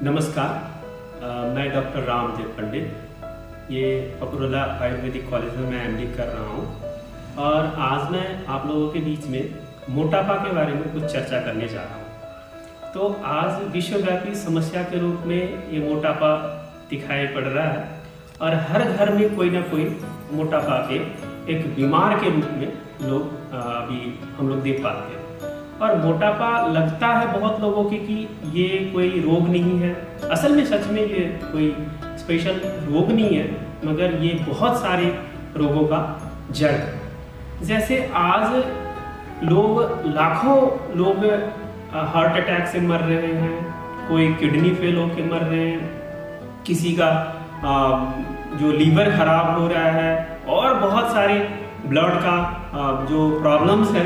नमस्कार, मैं डॉक्टर रामदेव पंडित। ये पपरोला आयुर्वेदिक कॉलेज में मैं एमडी कर रहा हूँ और आज मैं आप लोगों के बीच में मोटापा के बारे में कुछ चर्चा करने जा रहा हूँ। तो आज विश्वव्यापी समस्या के रूप में ये मोटापा दिखाई पड़ रहा है और हर घर में कोई ना कोई मोटापा के एक बीमार के रूप में लोग अभी हम लोग देख पाते हैं। और मोटापा लगता है बहुत लोगों के कि ये कोई रोग नहीं है। असल में सच में ये कोई स्पेशल रोग नहीं है, मगर ये बहुत सारे रोगों का जड़ है। जैसे आज लाखों लोग हार्ट अटैक से मर रहे हैं, कोई किडनी फेल होकर मर रहे हैं, किसी का जो लीवर खराब हो रहा है और बहुत सारे ब्लड का जो प्रॉब्लम्स है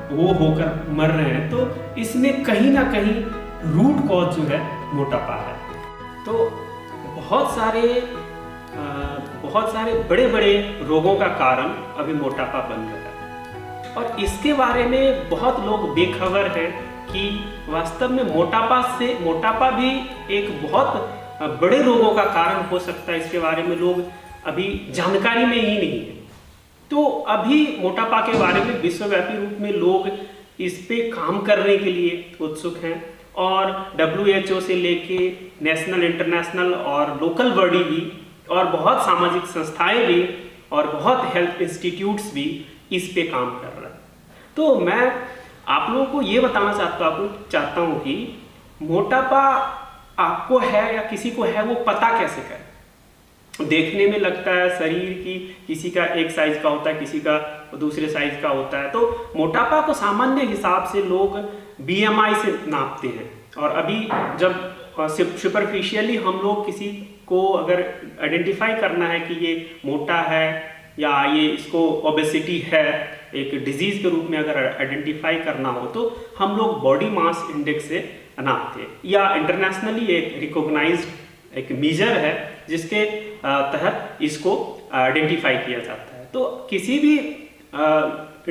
वो होकर मर रहे हैं। तो इसमें कहीं ना कहीं रूट कॉज जो है मोटापा है। तो बहुत सारे बड़े बड़े रोगों का कारण अभी मोटापा बन रहा है और इसके बारे में बहुत लोग बेखबर है कि वास्तव में मोटापा भी एक बहुत बड़े रोगों का कारण हो सकता है। इसके बारे में लोग अभी जानकारी में ही नहीं है। तो अभी मोटापा के बारे में विश्वव्यापी रूप में लोग इस पे काम करने के लिए उत्सुक हैं और WHO से लेके नेशनल, इंटरनेशनल और लोकल बॉडी भी और बहुत सामाजिक संस्थाएं भी और बहुत हेल्थ इंस्टीट्यूट्स भी इस पे काम कर रहे हैं। तो मैं आप लोगों को ये बताना चाहता हूँ कि मोटापा आपको है या किसी को है वो पता कैसे करें। देखने में लगता है शरीर की किसी का एक साइज का होता है, किसी का दूसरे साइज का होता है। तो मोटापा को सामान्य हिसाब से लोग BMI से नापते हैं और अभी जब सुपरफिशियली हम लोग किसी को अगर आइडेंटिफाई करना है कि ये मोटा है या ये इसको ओबेसिटी है, एक डिजीज के रूप में अगर आइडेंटिफाई करना हो तो हम लोग बॉडी मास इंडेक्स से नापते हैं या इंटरनेशनली एक रिकॉग्नाइज्ड एक मेजर है जिसके तहत इसको आइडेंटिफाई किया जाता है। तो किसी भी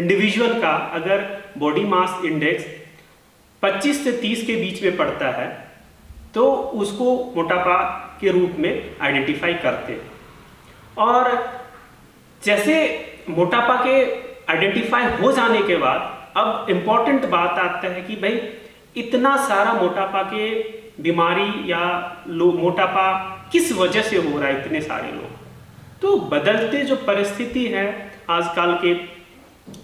इंडिविजुअल का अगर बॉडी मास इंडेक्स 25 से 30 के बीच में पड़ता है तो उसको मोटापा के रूप में आइडेंटिफाई करते हैं। और जैसे मोटापा के आइडेंटिफाई हो जाने के बाद अब इम्पॉर्टेंट बात आता है कि भाई इतना सारा मोटापा के बीमारी या मोटापा किस वजह से हो रहा है इतने सारे लोग। तो बदलते जो परिस्थिति है आजकल के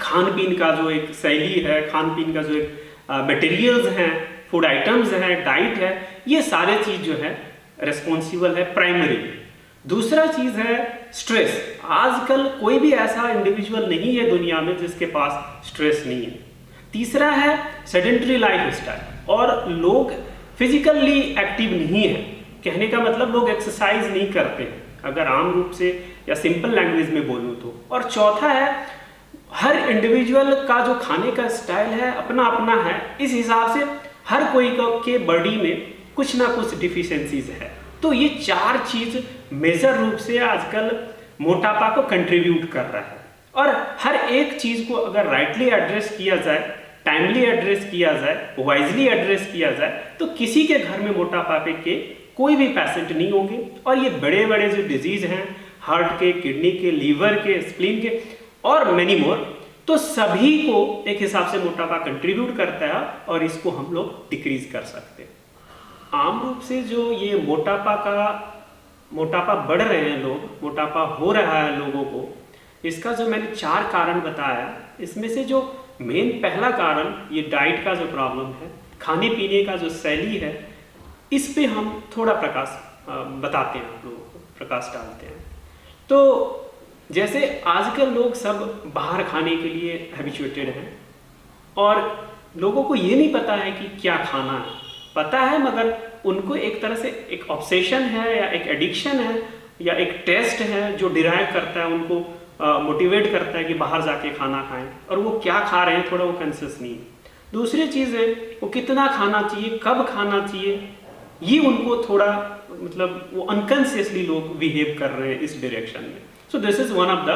खान पीन का जो एक शैली है, खान पीन का जो एक मटेरियल्स हैं, फूड आइटम्स हैं, डाइट है, ये सारे चीज जो है रिस्पॉन्सिबल है प्राइमरी। दूसरा चीज है स्ट्रेस। आजकल कोई भी ऐसा इंडिविजुअल नहीं है दुनिया में जिसके पास स्ट्रेस नहीं है। तीसरा है सेडेंटरी लाइफ स्टाइल और लोग फिजिकली एक्टिव नहीं है। कहने का मतलब लोग एक्सरसाइज नहीं करते अगर आम रूप से या सिंपल लैंग्वेज में बोलूं तो। और चौथा है हर इंडिविजुअल का जो खाने का स्टाइल है अपना अपना है, इस हिसाब से हर कोई के बॉडी में कुछ ना कुछ डिफिशियंसीज है। तो ये चार चीज मेजर रूप से आजकल मोटापा को कंट्रीब्यूट कर रहा है और हर एक चीज को अगर राइटली एड्रेस किया जाए, टाइमली एड्रेस किया जाए, वाइजली एड्रेस किया जाए तो किसी के घर में मोटापा के कोई भी पेशेंट नहीं होंगे। और ये बड़े बड़े जो डिजीज हैं हार्ट के, किडनी के, लीवर के, स्प्लीन के और मेनी मोर, तो सभी को एक हिसाब से मोटापा कंट्रीब्यूट करता है और इसको हम लोग डिक्रीज कर सकते हैं। आम रूप से जो ये मोटापा बढ़ रहे हैं लोग, मोटापा हो रहा है लोगों को, इसका जो मैंने 4 कारण बताया, इसमें से जो मेन पहला कारण ये डाइट का जो प्रॉब्लम है, खाने पीने का जो शैली है, इस पे हम थोड़ा प्रकाश बताते हैं, आप लोगों को प्रकाश डालते हैं। तो जैसे आजकल लोग सब बाहर खाने के लिए हैबिचुएटेड हैं और लोगों को ये नहीं पता है कि क्या खाना है। पता है मगर उनको एक तरह से एक ऑब्सेशन है या एक एडिक्शन है या एक टेस्ट है जो डिराइव करता है, उनको मोटिवेट करता है कि बाहर जाके खाना खाएं और वो क्या खा रहे हैं थोड़ा वो कॉन्शियस नहीं है। दूसरी चीज़ है वो कितना खाना चाहिए, कब खाना चाहिए, ये उनको थोड़ा मतलब वो अनकॉन्शियसली लोग बिहेव कर रहे हैं इस डायरेक्शन में। So this is one of the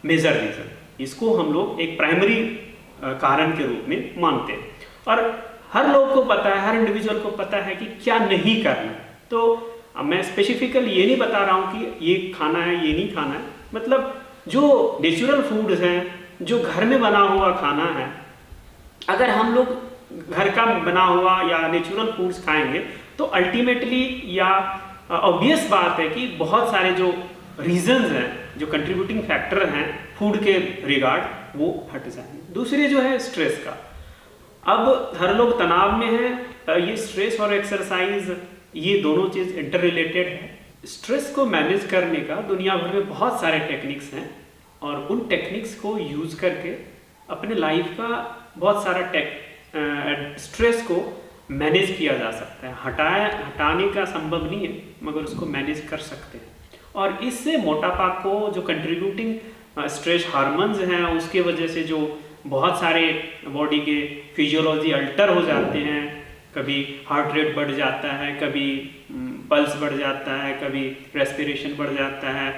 major reason. इसको हम लोग एक प्राइमरी कारण के रूप में मानते हैं और हर लोग को पता है, हर इंडिविजुअल को पता है कि क्या नहीं करना है। तो मैं स्पेसिफिकली ये नहीं बता रहा हूँ कि ये खाना है ये नहीं खाना है, मतलब जो नेचुरल फूड्स हैं, जो घर में बना हुआ खाना है, अगर हम लोग घर का बना हुआ या नेचुरल फूड्स खाएंगे तो अल्टीमेटली या ऑब्वियस बात है कि बहुत सारे जो रीजंस हैं, जो कंट्रीब्यूटिंग फैक्टर हैं फूड के रिगार्ड, वो हट जाएंगे। दूसरे जो है स्ट्रेस का, अब हर लोग तनाव में है, ये स्ट्रेस और एक्सरसाइज ये दोनों चीज़ इंटर रिलेटेड है। स्ट्रेस को मैनेज करने का दुनिया भर में बहुत सारे टेक्निक्स हैं और उन टेक्निक्स को यूज़ करके अपने लाइफ का बहुत सारा स्ट्रेस को मैनेज किया जा सकता है। हटाने का संभव नहीं है, मगर उसको मैनेज कर सकते हैं। और इससे मोटापा को जो कंट्रीब्यूटिंग स्ट्रेस हार्मोन्स हैं उसके वजह से जो बहुत सारे बॉडी के फिजियोलॉजी अल्टर हो जाते हैं, कभी हार्ट रेट बढ़ जाता है, कभी पल्स बढ़ जाता है, कभी रेस्पिरेशन बढ़ जाता है,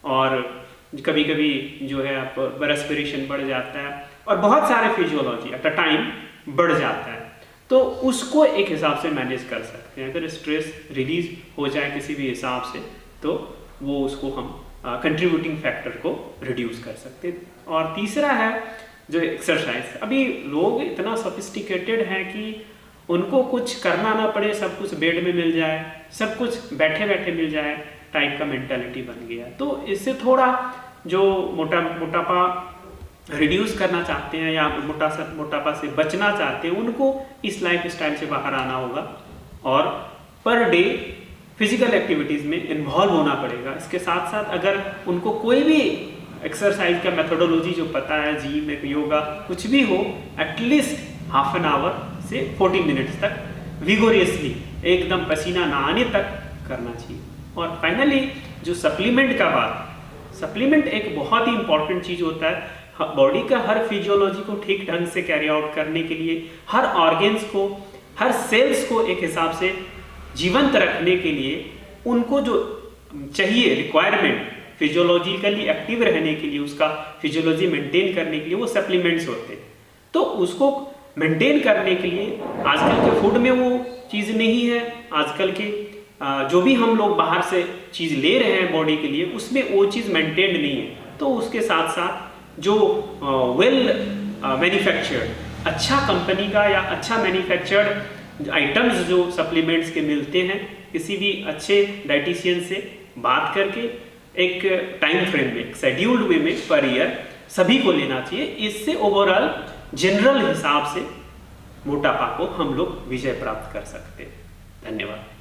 और कभी कभी जो है आप रेस्पिरेशन बढ़ जाता है, और बहुत सारे फिजियोलॉजी एट अ टाइम बढ़ जाता है। तो उसको एक हिसाब से मैनेज कर सकते हैं। अगर स्ट्रेस रिलीज हो जाए किसी भी हिसाब से तो वो उसको हम कंट्रीब्यूटिंग फैक्टर को रिड्यूस कर सकते हैं। और तीसरा है जो एक्सरसाइज। अभी लोग इतना सोफिस्टिकेटेड हैं कि उनको कुछ करना ना पड़े, सब कुछ बेड में मिल जाए, सब कुछ बैठे बैठे मिल जाए टाइप का मेंटालिटी बन गया। तो इससे थोड़ा जो मोटापा रिड्यूस करना चाहते हैं या मोटापा से बचना चाहते हैं, उनको इस लाइफ स्टाइल से बाहर आना होगा और पर डे फिजिकल एक्टिविटीज़ में इन्वॉल्व होना पड़ेगा। इसके साथ साथ अगर उनको कोई भी एक्सरसाइज का मेथोडोलॉजी जो पता है, जिम, योगा, कुछ भी हो, एटलीस्ट हाफ एन आवर से 40 मिनट्स तक विगोरियसली एकदम पसीना ना आने तक करना चाहिए। और फाइनली जो सप्लीमेंट का बात, सप्लीमेंट एक बहुत ही इंपॉर्टेंट चीज़ होता है। बॉडी का हर फिजियोलॉजी को ठीक ढंग से कैरी आउट करने के लिए, हर ऑर्गेन्स को, हर सेल्स को एक हिसाब से जीवंत रखने के लिए उनको जो चाहिए रिक्वायरमेंट फिजियोलॉजिकली एक्टिव रहने के लिए, उसका फिजियोलॉजी मेंटेन करने के लिए वो सप्लीमेंट्स होते हैं। तो उसको मेंटेन करने के लिए आजकल के फूड में वो चीज़ नहीं है। आजकल के जो भी हम लोग बाहर से चीज़ ले रहे हैं बॉडी के लिए, उसमें वो चीज़ मेंटेन्ड नहीं है। तो उसके साथ साथ जो वेल मैन्युफैक्चर्ड अच्छा कंपनी का या अच्छा मैन्युफैक्चर्ड आइटम्स जो सप्लीमेंट्स के मिलते हैं, किसी भी अच्छे डाइटिशियन से बात करके एक टाइम फ्रेम में, एक शेड्यूल्ड वे में पर ईयर सभी को लेना चाहिए। इससे ओवरऑल जनरल हिसाब से मोटापा को हम लोग विजय प्राप्त कर सकते हैं। धन्यवाद।